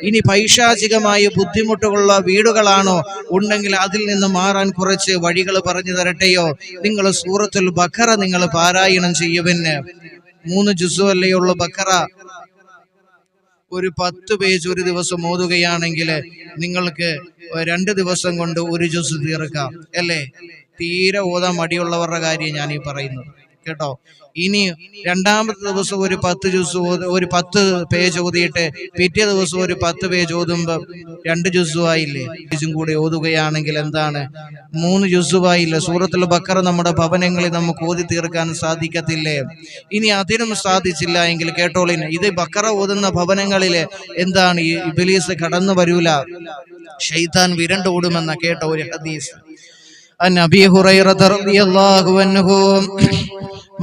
ഇനി പൈശാചികമായ ബുദ്ധിമുട്ടുള്ള വീടുകളാണോ ഉണ്ടെങ്കിൽ അതിൽ നിന്ന് മാറാൻ കുറച്ച് വഴികൾ പറഞ്ഞു തരട്ടെയോ? നിങ്ങൾ സൂറത്തുൽ ബഖറ നിങ്ങൾ പാരായണം ചെയ്യുമെന്ന്. 3 ജുസു അല്ലയുള്ളൂ ബഖറ. ഒരു 10 പേജ് ഒരു ദിവസം ഓതുകയാണെങ്കിൽ നിങ്ങൾക്ക് 2 ദിവസം കൊണ്ട് 1 ജുസ് തീർക്കാം അല്ലേ? തീരെ ഓതാൻ മടിയുള്ളവരുടെ കാര്യം ഞാൻ ഈ പറയുന്നത് കേട്ടോ. ഇനി രണ്ടാമത്തെ ദിവസം ഒരു 10 ജുസ് ഒരു 10 പേജ് ഓതിയിട്ട് പിറ്റേ ദിവസം ഒരു 10 പേജ് ഓതുമ്പോൾ 2 ജുസുവായില്ലേ? ഇതും കൂടി ഓതുകയാണെങ്കിൽ എന്താണ്? 3 ജുസുവായില്ലേ? സൂറത്തുൽ ബഖറ നമ്മുടെ ഭവനങ്ങളിൽ നമുക്ക് ഓതി തീർക്കാൻ സാധിക്കത്തില്ലേ? ഇനി അതിനും സാധിച്ചില്ല എങ്കിൽ കേട്ടോളിൻ, ഇത് ബഖറ ഓതുന്ന ഭവനങ്ങളിൽ എന്താണ്? ഈ ഇബ്ലീസ് കടന്നു വരൂല, ശൈത്താൻ വിരണ്ടോടുമെന്ന കേട്ട ഒരു ഹദീസ്. നബി ഹുറൈറ റളിയല്ലാഹു അൻഹു,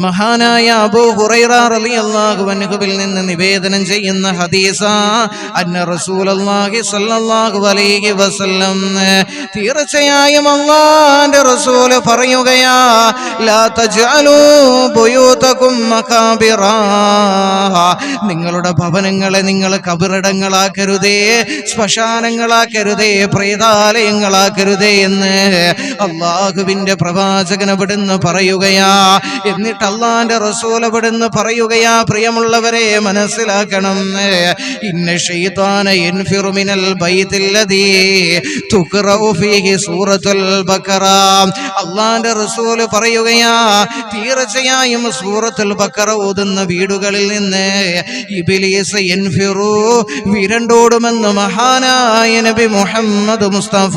മഹാനായ അബൂ ഹുറൈറ റളിയല്ലാഹു അൻഹുവിൽ നിന്ന് നിവേദനം ചെയ്യുന്ന ഹദീസാ, അന്ന റസൂലുള്ളാഹി സ്വല്ലല്ലാഹു അലൈഹി വസല്ലം, തീർച്ചയായും അല്ലാഹുവിന്റെ റസൂൽ പറയുകയാ, ലാ തജ്അലൂ ബുയൂതകും മഖാബിറ, നിങ്ങളുടെ ഭവനങ്ങളെ നിങ്ങൾ കബറിടങ്ങളാക്കരുതേ, ശ്മശാനങ്ങളാക്കരുതേ, പ്രേതാലയങ്ങളാക്കരുതേ എന്ന് അല്ലാഹുവിന്റെ പ്രവാചകൻ അവിടുന്ന് പറയുകയാ. എന്നിട്ട് അല്ലാഹുവിന്റെ റസൂൽ അവിടുന്ന് പറയുകയാ, പ്രിയമുള്ളവരെ മനസ്സിലാക്കണം, ഇന്ന ശൈത്താന യൻഫിറു മിനൽ ബൈത്തില്ലദീ തുഖറഉ ഫീഹി സൂറത്തുൽ ബഖറ. അല്ലാഹുവിന്റെ റസൂൽ പറയുകയാ, തീർച്ചയായും സൂറത്തുൽ ബഖറ ഓതുന്ന വീടുകളിൽ നിന്ന് ഇബ്ലീസ് യൻഫിറു, വിരണ്ടോടുമെന്ന് മഹാനായ നബി മുഹമ്മദ് മുസ്തഫ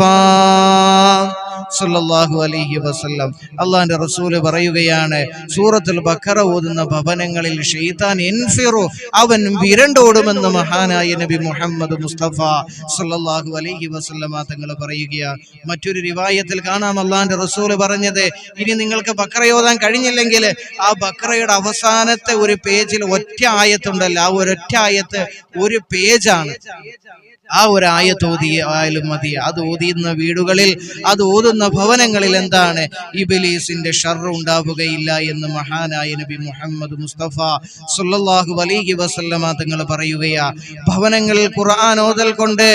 സല്ലല്ലാഹു അലൈഹി വസല്ലം. അല്ലാഹുവിന്റെ റസൂൽ പറയുകയാണ്, സൂറത്തുൽ ബഖറ ഓതുന്ന ഭവനങ്ങളിൽ ശൈത്താൻ യൻഫിറു, അവൻ വിരണ്ടോടുമെന്ന് മഹാനായ നബി മുഹമ്മദ് മുസ്തഫ സല്ലല്ലാഹു അലൈഹി വസല്ലം തങ്ങൾ പറയുകയാണ്. മറ്റൊരു റിവായത്തിൽ കാണാം അല്ലാഹുവിന്റെ റസൂൽ പറഞ്ഞത്, ഇനി നിങ്ങൾക്ക് ബഖറ ഓതാൻ കഴിഞ്ഞില്ലെങ്കിൽ ആ ബഖറയുടെ അവസാനത്തെ ഒരു പേജിൽ ഒറ്റ ആയത്തുണ്ടല്ലോ, ആ ഒരൊറ്റ ആയത്ത് ഒരു പേജാണ്. ആ ഒരു ആയത്ത് ഓതിയാലും മതി. അത് ഓതുന്ന വീടുകളിൽ, അത് ഓതുന്ന ഭവനങ്ങളിൽ എന്താണ്? ഇബ്ലീസിന്റെ ഷർറ് ഉണ്ടാവുകയില്ല എന്ന് മഹാനായ നബി മുഹമ്മദ് മുസ്തഫ സല്ലല്ലാഹു അലൈഹി വസല്ലമ തങ്ങൾ പറയുകയാ. ഭവനങ്ങളിൽ ഖുർആൻ ഓതൽ കൊണ്ട്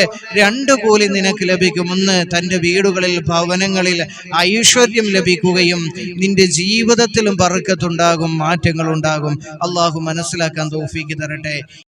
2 കൂലി നിനക്ക് ലഭിക്കും. ഒന്ന്, തന്റെ വീടുകളിൽ ഭവനങ്ങളിൽ ഐശ്വര്യം ലഭിക്കുകയും നിന്റെ ജീവിതത്തിലും ബർക്കത്തുണ്ടാകും, മാറ്റങ്ങൾ ഉണ്ടാകും. അള്ളാഹു മനസ്സിലാക്കാൻ തൗഫീഖ് തരട്ടെ.